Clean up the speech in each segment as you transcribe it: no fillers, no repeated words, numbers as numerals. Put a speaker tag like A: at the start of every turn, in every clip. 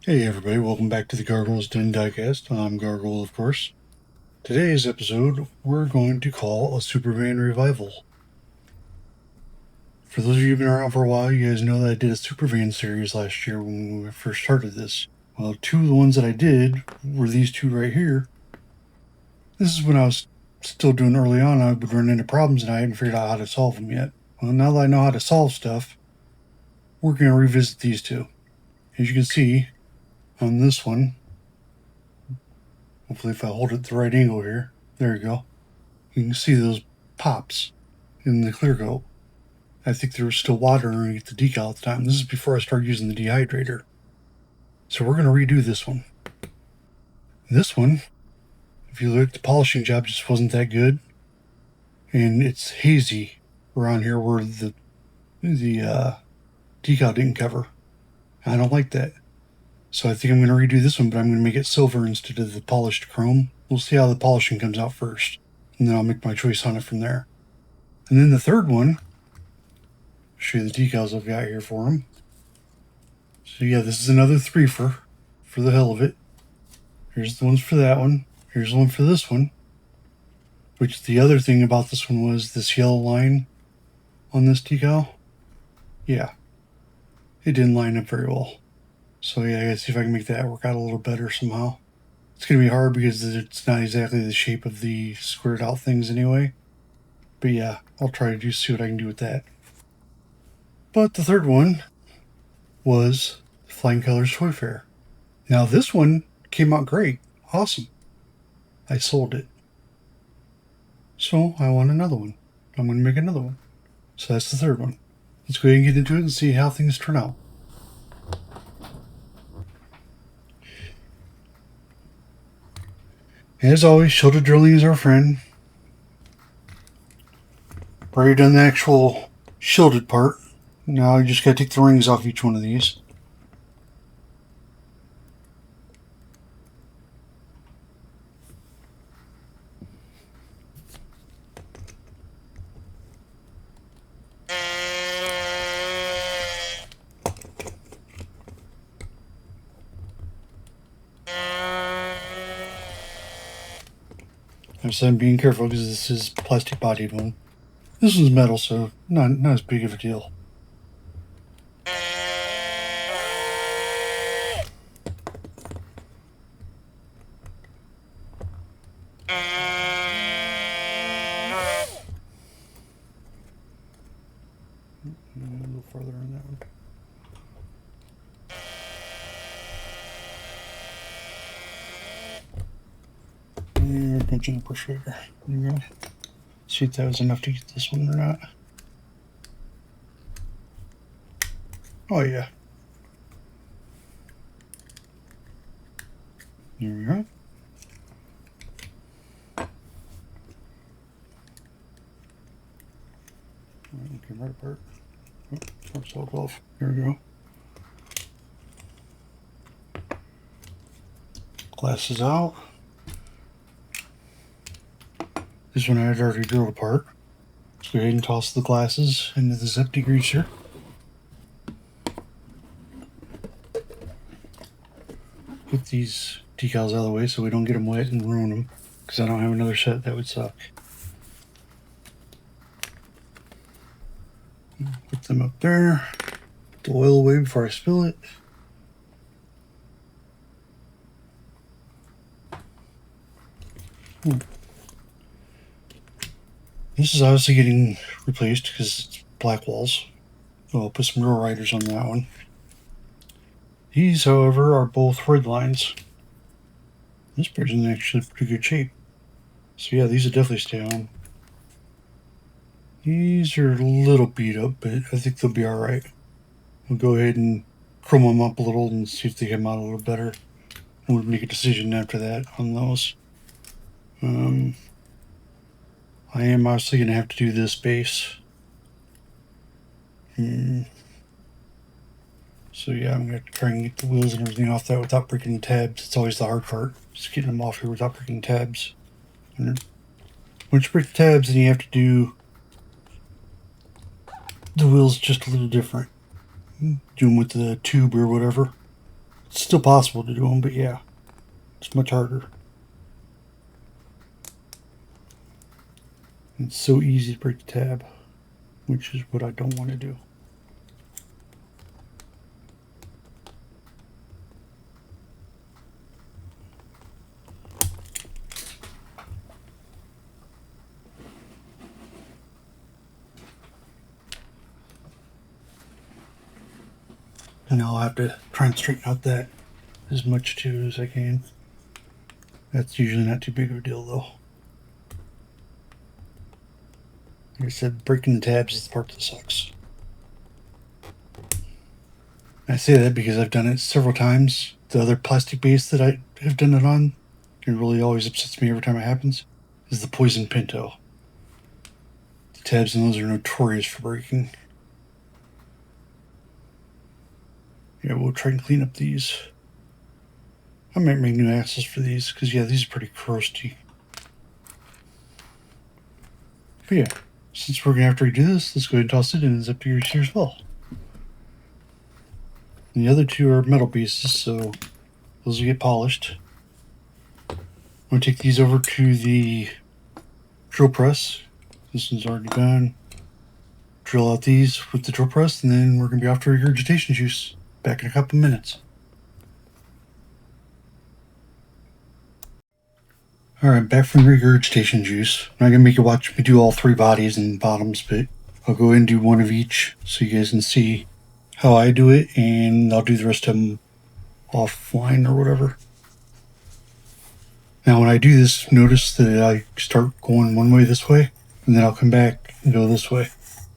A: Hey everybody, welcome back to the Gargoyles Den Diecast. I'm Gargoyle, of course. Today's episode, we're going to call a SuperVanRevival. For those of you who've been around for a while, you guys know that I did a Supervan series last year when we first started this. Well, two of the ones that I did were these two right here. This is when I was still doing early on. I would run into problems and I hadn't figured out how to solve them yet. Well, now that I know how to solve stuff, we're going to revisit these two. As you can see on this one, hopefully if I hold it at the right angle here, there you go. You can see those pops in the clear coat. I think there was still water underneath the decal at the time. This is before I started using the dehydrator. So we're going to redo this one. This one, if you look, the polishing job just wasn't that good. And it's hazy around here where the decal didn't cover. I don't like that. So I think I'm going to redo this one, but I'm going to make it silver instead of the polished chrome. We'll see how the polishing comes out first. And then I'll make my choice on it from there. And then the third one, show you the decals I've got here for them. So yeah, this is another threefer for the hell of it. Here's the ones for that one. Here's the one for this one. Which the other thing about this one was this yellow line on this decal. Yeah, it didn't line up very well. So yeah, I gotta see if I can make that work out a little better somehow. It's gonna be hard because it's not exactly the shape of the squared out things anyway. But yeah, I'll try to see what I can do with that. But the third one was Flying Colors Toy Fair. Now this one came out great. Awesome. I sold it. So I want another one. I'm going to make another one. So that's the third one. Let's go ahead and get into it and see how things turn out. As always, shoulder drilling is our friend. Already done the actual shielded part. Now you just got to take the rings off each one of these. I'm being careful because this is plastic bodied one. This one's metal, so not as big of a deal. A little farther on that one. And pinching the push trigger. There you go. See if that was enough to get this one or not. Oh yeah. There we go. Came right apart. Oh, it's all off. There we go. Glasses out. This one I had already drilled apart. Let's go ahead and toss the glasses into this empty greaser. Put these decals out of the way so we don't get them wet and ruin them, because I don't have another set. That would suck. Put them up there. Put the oil away before I spill it. This is obviously getting replaced because it's black walls. So I'll put some real riders on that one. These, however, are both Redlines. This bird's in actually pretty good shape. So yeah, these will definitely stay on. These are a little beat up, but I think they'll be alright. We'll go ahead and chrome them up a little and see if they come out a little better. And we'll make a decision after that on those. I am obviously going to have to do this base. So yeah, I'm going to try and get the wheels and everything off that without breaking the tabs. It's always the hard part, just getting them off here without breaking tabs. And once you break the tabs, then you have to do the wheels just a little different. Do them with the tube or whatever. It's still possible to do them, but yeah, it's much harder. It's so easy to break the tab, which is what I don't want to do. And now I'll have to try and straighten out that as much too as I can. That's usually not too big of a deal though. Like I said, breaking the tabs is the part that sucks. I say that because I've done it several times. The other plastic base that I have done it on, it really always upsets me every time it happens, is the Poison Pinto. The tabs in those are notorious for breaking. Yeah, we'll try and clean up these. I might make new axles for these, because yeah, these are pretty crusty. But yeah, since we're going to have to redo this, let's go ahead and toss it in. It's up to yours here as well. And the other two are metal pieces, so those will get polished. I'm going to take these over to the drill press. This one's already done. Drill out these with the drill press, and then we're going to be off to regurgitation juice. Back in a couple minutes. Alright, back from regurgitation juice. I'm not going to make you watch me do all three bodies and bottoms, but I'll go ahead and do one of each so you guys can see how I do it, and I'll do the rest of them offline or whatever. Now when I do this, notice that I start going one way this way, and then I'll come back and go this way,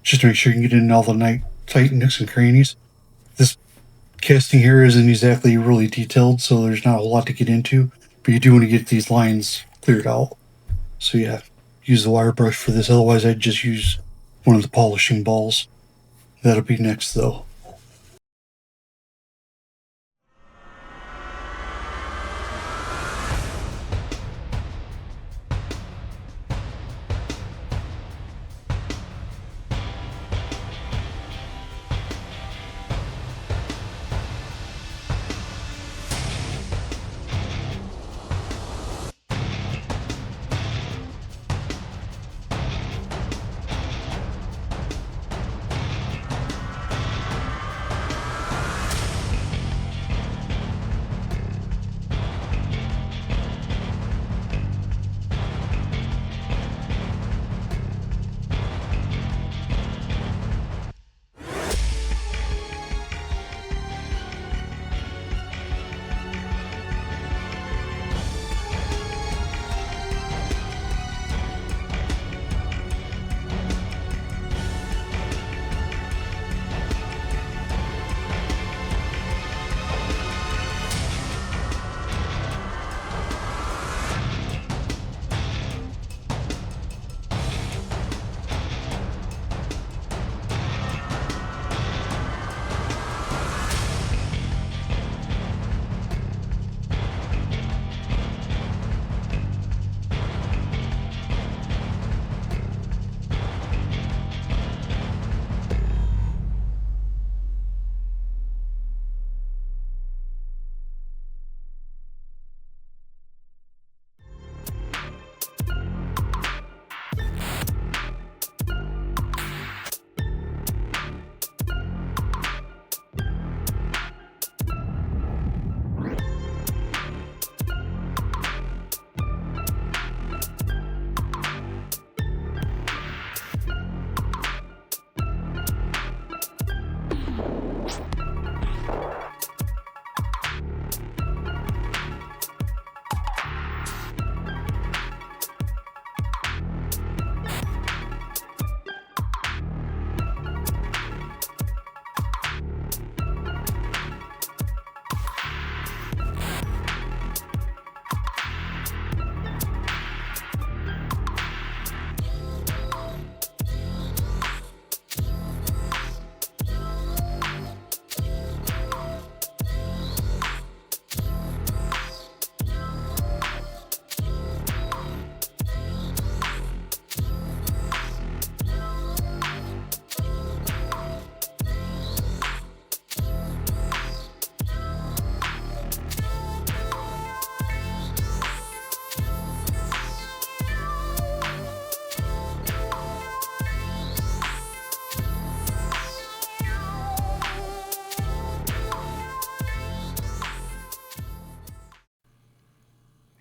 A: just to make sure you can get in all the tight nooks and crannies. This casting here isn't exactly really detailed, so there's not a lot to get into, but you do want to get these lines cleared out. So yeah, use the wire brush for this, otherwise I'd just use one of the polishing balls. That'll be next though.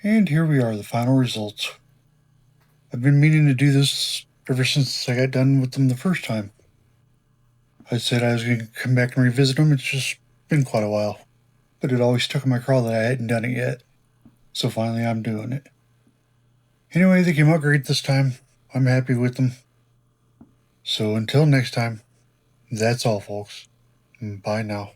A: And here we are, the final results. I've been meaning to do this ever since I got done with them the first time. I said I was going to come back and revisit them. It's just been quite a while. But it always stuck in my craw that I hadn't done it yet. So finally I'm doing it. Anyway, they came out great this time. I'm happy with them. So until next time, that's all, folks. Bye now.